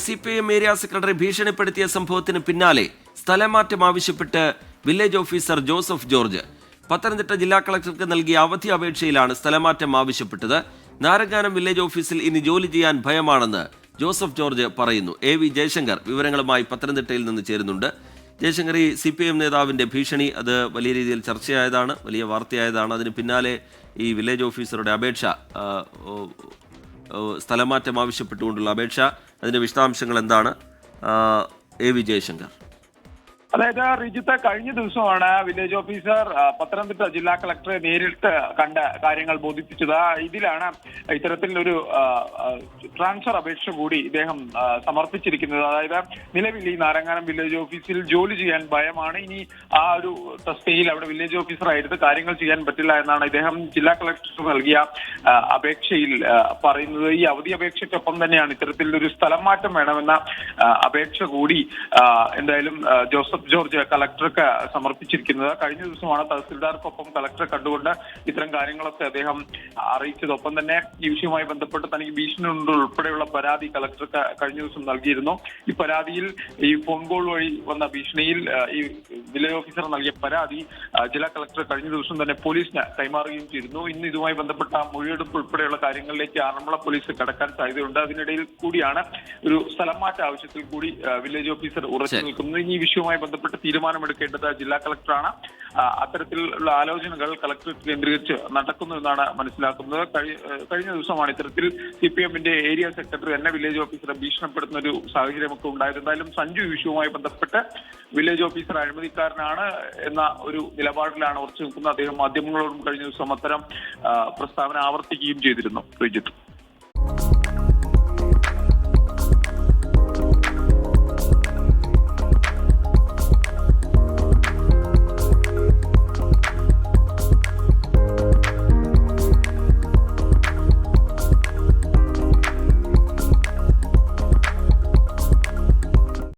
CPIM area secretary ഭീഷണിപ്പെടുത്തിയ സംഭവത്തിന് പിന്നാലെ സ്ഥലമാറ്റം ആവശ്യപ്പെട്ട് village officer Joseph George Pathanamthitta ജില്ലാ കളക്ടർക്ക് നൽകിയ അവധി അപേക്ഷയിലാണ് സ്ഥലമാറ്റം ആവശ്യപ്പെട്ടത്. നാരങ്ങാനം വില്ലേജ് ഓഫീസിൽ ഇനി ജോലി ചെയ്യാൻ ഭയമാണെന്ന് ജോസഫ് ജോർജ് പറയുന്നു. AV ജയശങ്കർ വിവരങ്ങളുമായി പത്തനംതിട്ടയിൽ നിന്ന് ചേരുന്നുണ്ട്. ജയശങ്കർ, ഈ CPIM നേതാവിൻ്റെ ഭീഷണി അത് വലിയ രീതിയിൽ ചർച്ചയായതാണ്, വലിയ വാർത്തയായതാണ്. അതിന് പിന്നാലെ ഈ വില്ലേജ് ഓഫീസറുടെ അപേക്ഷ, സ്ഥലമാറ്റം ആവശ്യപ്പെട്ടുകൊണ്ടുള്ള അപേക്ഷ, അതിൻ്റെ വിശദാംശങ്ങൾ എന്താണ്? AV ജയശങ്കർ. അതായത് റിജിത്ത്, കഴിഞ്ഞ ദിവസമാണ് വില്ലേജ് ഓഫീസർ പത്തനംതിട്ട ജില്ലാ കളക്ടറെ നേരിട്ട് കണ്ട കാര്യങ്ങൾ ബോധിപ്പിച്ചത്. ഇതിലാണ് ഇത്തരത്തിലൊരു ട്രാൻസ്ഫർ അപേക്ഷ കൂടി ഇദ്ദേഹം സമർപ്പിച്ചിരിക്കുന്നത്. അതായത് നിലവിൽ ഈ നാരങ്ങാനം വില്ലേജ് ഓഫീസിൽ ജോലി ചെയ്യാൻ ഭയമാണ്. ഇനി ആ ഒരു തസ്തികയിൽ അവിടെ വില്ലേജ് ഓഫീസറായിട്ട് കാര്യങ്ങൾ ചെയ്യാൻ പറ്റില്ല എന്നാണ് ഇദ്ദേഹം ജില്ലാ കളക്ടർക്ക് നൽകിയ അപേക്ഷയിൽ പറയുന്നത്. ഈ അവധി അപേക്ഷയ്ക്കൊപ്പം തന്നെയാണ് ഇത്തരത്തിലൊരു സ്ഥലം മാറ്റം വേണമെന്ന അപേക്ഷ കൂടി എന്തായാലും ജോസഫ് ജോർജ് കളക്ടർക്ക് സമർപ്പിച്ചിരിക്കുന്നത്. കഴിഞ്ഞ ദിവസമാണ് തഹസിൽദാർക്കൊപ്പം കളക്ടറെ കണ്ടുകൊണ്ട് ഇത്തരം കാര്യങ്ങളൊക്കെ അദ്ദേഹം അറിയിച്ചത്. ഒപ്പം തന്നെ ഈ വിഷയവുമായി ബന്ധപ്പെട്ട് തനിക്ക് ഭീഷണി ഉണ്ട് ഉൾപ്പെടെയുള്ള പരാതി കളക്ടർക്ക് കഴിഞ്ഞ ദിവസം നൽകിയിരുന്നു. ഈ പരാതിയിൽ ഈ ഫോൺ കോൾ വഴി വന്ന ഭീഷണിയിൽ ഈ വില്ലേജ് ഓഫീസർ നൽകിയ പരാതി ജില്ലാ കളക്ടർ കഴിഞ്ഞ ദിവസം തന്നെ പോലീസിന് കൈമാറുകയും ചെയ്തിരുന്നു. ഇന്ന് ഇതുമായി ബന്ധപ്പെട്ട മൊഴിയെടുപ്പ് ഉൾപ്പെടെയുള്ള കാര്യങ്ങളിലേക്ക് ആറന്മുള പോലീസ് കടക്കാൻ സാധ്യതയുണ്ട്. അതിനിടയിൽ കൂടിയാണ് ഒരു സ്ഥലം മാറ്റ ആവശ്യത്തിൽ കൂടി വില്ലേജ് ഓഫീസർ ഉറച്ചു നിൽക്കുന്നത്. ഇനി ഈ വിഷയവുമായി ബന്ധപ്പെട്ട് തീരുമാനമെടുക്കേണ്ടത് ജില്ലാ കളക്ടറാണ്. അത്തരത്തിലുള്ള ആലോചനകൾ കളക്ടറേറ്റ് കേന്ദ്രീകരിച്ച് നടക്കുന്നു എന്നാണ് മനസ്സിലാക്കുന്നത്. കഴിഞ്ഞ ദിവസമാണ് ഇത്തരത്തിൽ CPIMന്റെ ഏരിയ സെക്രട്ടറി തന്നെ വില്ലേജ് ഓഫീസറെ ഭീഷണിപ്പെടുത്തുന്ന ഒരു സാഹചര്യമൊക്കെ ഉണ്ടായത്. എന്തായാലും സഞ്ജു വിഷയവുമായി ബന്ധപ്പെട്ട് വില്ലേജ് ഓഫീസർ അഴിമതിക്കാരനാണ് എന്ന ഒരു നിലപാടിലാണ് ഉറച്ചു നിൽക്കുന്നത്. അദ്ദേഹം മാധ്യമങ്ങളോടും കഴിഞ്ഞ ദിവസം അത്തരം പ്രസ്താവന ആവർത്തിക്കുകയും ചെയ്തിരുന്നു. റിജിത്ത്.